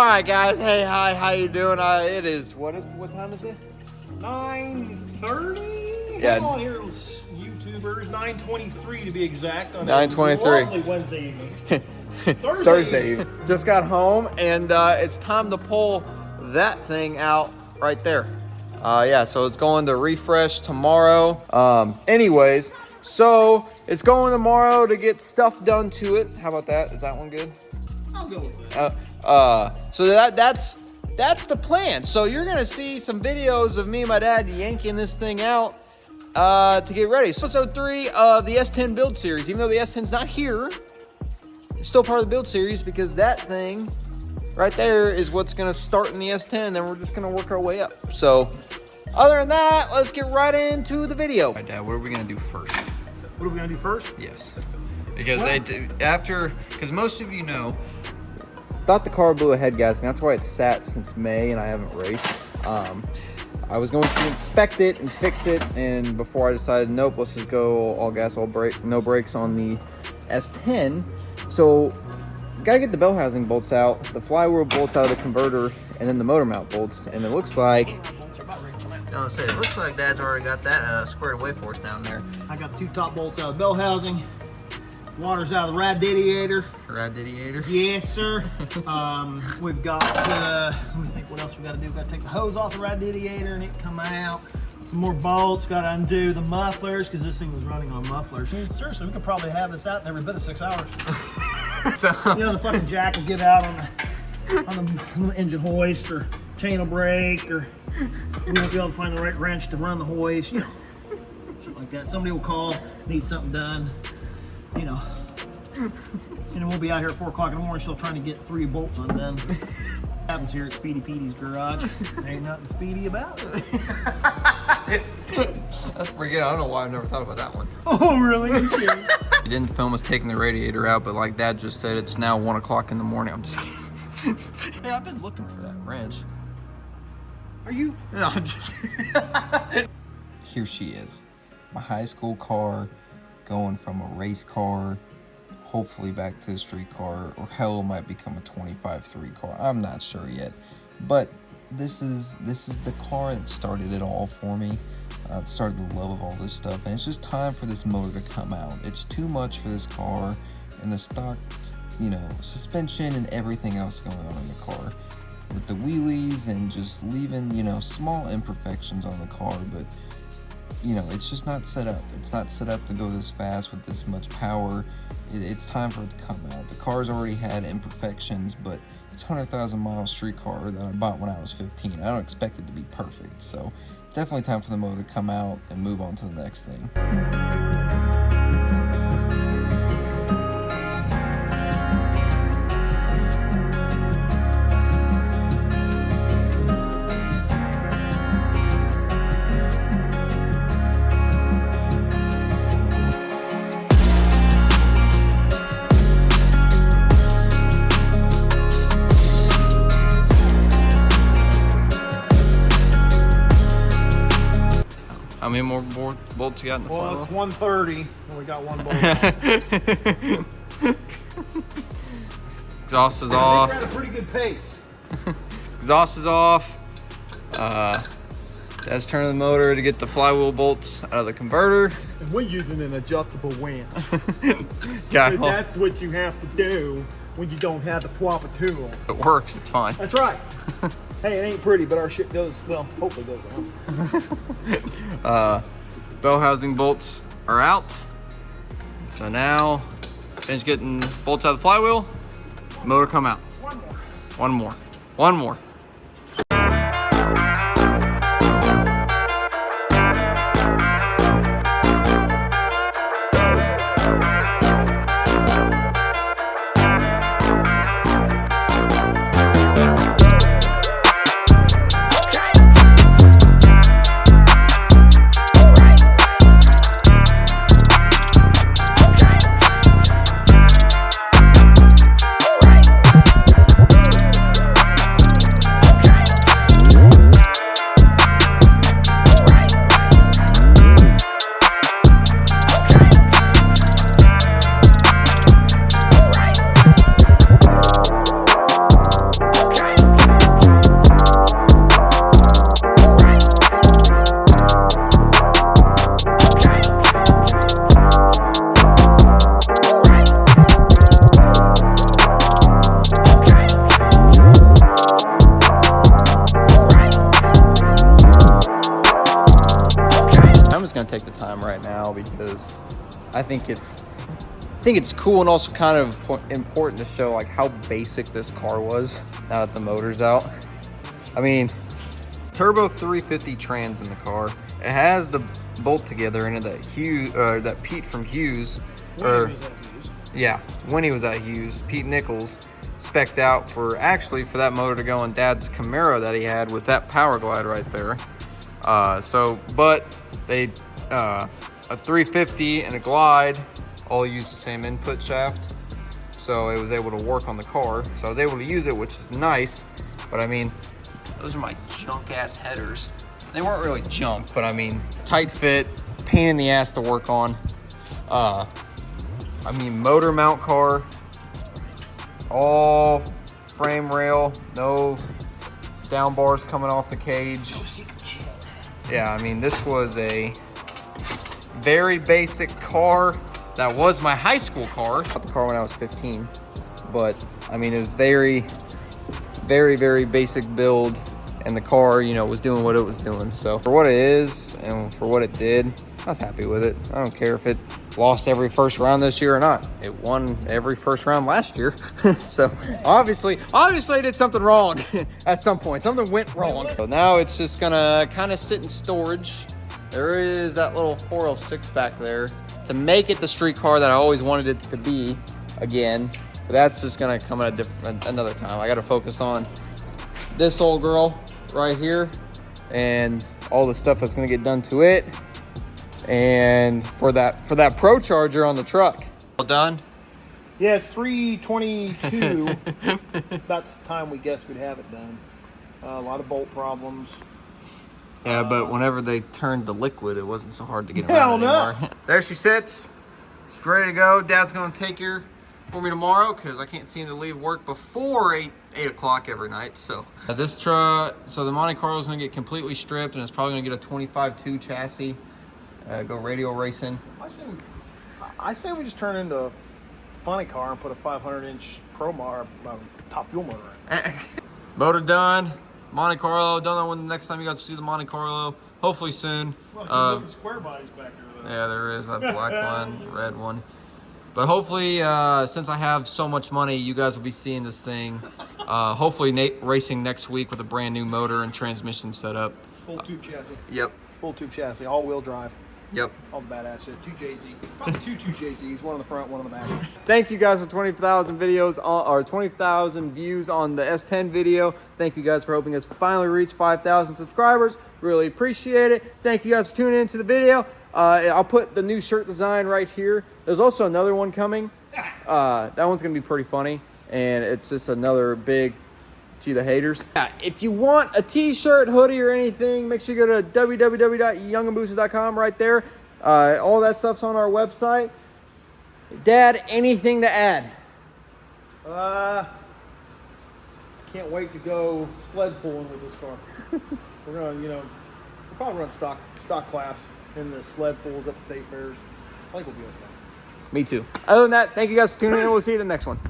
right, guys. Hey, hi, how you doing? It is, what time is it? 9:30? Yeah. Come on here, YouTubers. 9:23 to be exact. On 9:23. a lovely Wednesday evening. Thursday evening. Just got home, and it's time to pull that thing out right there. Yeah, so it's going to refresh tomorrow. Anyways, so it's going tomorrow to get stuff done to it. How about that? Is that one good? I'll go with that. So that's the plan. So you're gonna see some videos of me and my dad yanking this thing out to get ready. So episode 3 of the S10 build series. Even though the S10's not here, it's still part of the build series because that thing right there is what's gonna start in the S10, and we're just gonna work our way up. So other than that, let's get right into the video. All right, Dad, what are we gonna do first? What are we gonna do first? Yes, because because most of you know, thought the car blew a head gasket. That's why it's sat since May and I haven't raced. I was going to inspect it and fix it, and before I decided, nope, let's just go all gas, all brake, no brakes on the S10. So gotta get the bell housing bolts out, the flywheel bolts out of the converter, and then the motor mount bolts. And it looks like, it looks like Dad's already got that squared away for us down there. I got the 2 top bolts out of the bell housing. Water's out of the radiator. Radiator? Yes, sir. We've got, let me think what else we got to do. We've got to take the hose off the radiator and it come out. Some more bolts. Got to undo the mufflers because this thing was running on mufflers. Seriously, we could probably have this out in every bit of 6 hours. So, you know, the fucking jack will give out on the engine hoist, or chain will break, or we won't be able to find the right wrench to run the hoist. You know, shit like that. Somebody will call, need something done. You know, and we'll be out here at 4 o'clock in the morning still trying to get 3 bolts undone. Happens here at Speedy Petey's garage. There ain't nothing speedy about it. That's pretty good. I don't know why I've never thought about that one. Oh, really? We didn't film us taking the radiator out, but like Dad just said, it's now 1 o'clock in the morning. I'm just kidding. Hey, I've been looking for that wrench. Are you? No, I'm just Here she is. My high school car, going from a race car, hopefully back to a street car, or hell, it might become a 25-3 car. I'm not sure yet, but this is the car that started it all for me. Started the love of all this stuff, and it's just time for this motor to come out. It's too much for this car, and the stock, you know, suspension and everything else going on in the car, with the wheelies and just leaving, you know, small imperfections on the car, but you know, it's just not set up. It's not set up to go this fast with this much power. It's time for it to come out. The car's already had imperfections, but it's a 100,000 mile street car that I bought when I was 15. I don't expect it to be perfect, so definitely time for the motor to come out and move on to the next thing. How many more bolts you got in the flywheel? Well, it's 130, and we got 1 bolt. Exhaust is off. We're at a pretty good pace. Exhaust is off. Dad's turning the motor to get the flywheel bolts out of the converter. And we're using an adjustable winch. Yeah, So that's what you have to do when you don't have the proper tool. it works. It's fine. That's right. Hey, it ain't pretty, but our shit goes, well, hopefully goes around. Bell housing bolts are out. So now, finish getting bolts out of the flywheel. Motor come out. One more. gonna take the time right now because I think it's cool and also kind of important to show like how basic this car was now that the motor's out. I mean, turbo 350 trans in the car. It has the bolt together in it that Pete from Hughes, when he was at Hughes, Pete Nichols spec'd out for that motor to go on Dad's Camaro that he had with that power glide right there. But they a 350 and a glide all use the same input shaft, so it was able to work on the car. So I was able to use it, which is nice. But I mean, those are my junk ass headers. They weren't really junk, but I mean, tight fit, pain in the ass to work on. I mean, motor mount car, all frame rail, no down bars coming off the cage. Yeah, I mean, this was a very basic car. That was my high school car. I got the car when I was 15, but I mean, it was very, very, very basic build, and the car, you know, was doing what it was doing. So for what it is and for what it did, I was happy with it. I don't care if it lost every first round this year or not. It won every first round last year. So obviously I did something wrong at some point. Something went wrong. So now it's just gonna kind of sit in storage. There is that little 406 back there to make it the street car that I always wanted it to be again. But that's just gonna come at another time. I gotta focus on this old girl right here and all the stuff that's gonna get done to it. And for that Pro Charger on the truck. All done? Yeah, it's 3:22. That's the time we guessed we'd have it done. A lot of bolt problems. Yeah, but whenever they turned the liquid, it wasn't so hard to get around anymore. There she sits. She's ready to go. Dad's gonna take her for me tomorrow because I can't seem to leave work before 8 o'clock every night. So this truck, so the Monte Carlo is gonna get completely stripped, and it's probably gonna get a 25.2 chassis. Go radial racing. I say we just turn into a funny car and put a 500-inch top fuel motor in. Motor done. Monte Carlo. Don't know when the next time you got to see the Monte Carlo. Hopefully soon. Well, square bodies back there, though. Yeah, there is that black one, red one. But hopefully, since I have so much money, you guys will be seeing this thing. Hopefully, racing next week with a brand new motor and transmission setup. Full tube chassis. Yep. Full tube chassis, all-wheel drive. Yep. All the badass shit. 2 JZ. Probably two JZs, one on the front, one on the back. Thank you guys for 20,000 videos or 20,000 views on the S10 video. Thank you guys for helping us finally reach 5,000 subscribers. Really appreciate it. Thank you guys for tuning into the video. I'll put the new shirt design right here. There's also another one coming. That one's gonna be pretty funny, and it's just another big to the haters. If you want a t-shirt, hoodie, or anything, make sure you go to www.youngandboosted.com right there. All that stuff's on our website. Dad, anything to add? Can't wait to go sled pulling with this car. We're gonna, we'll probably run stock class in the sled pulls at the state fairs. I think we'll be okay. Me too. Other than that, thank you guys for tuning in. We'll see you in the next one.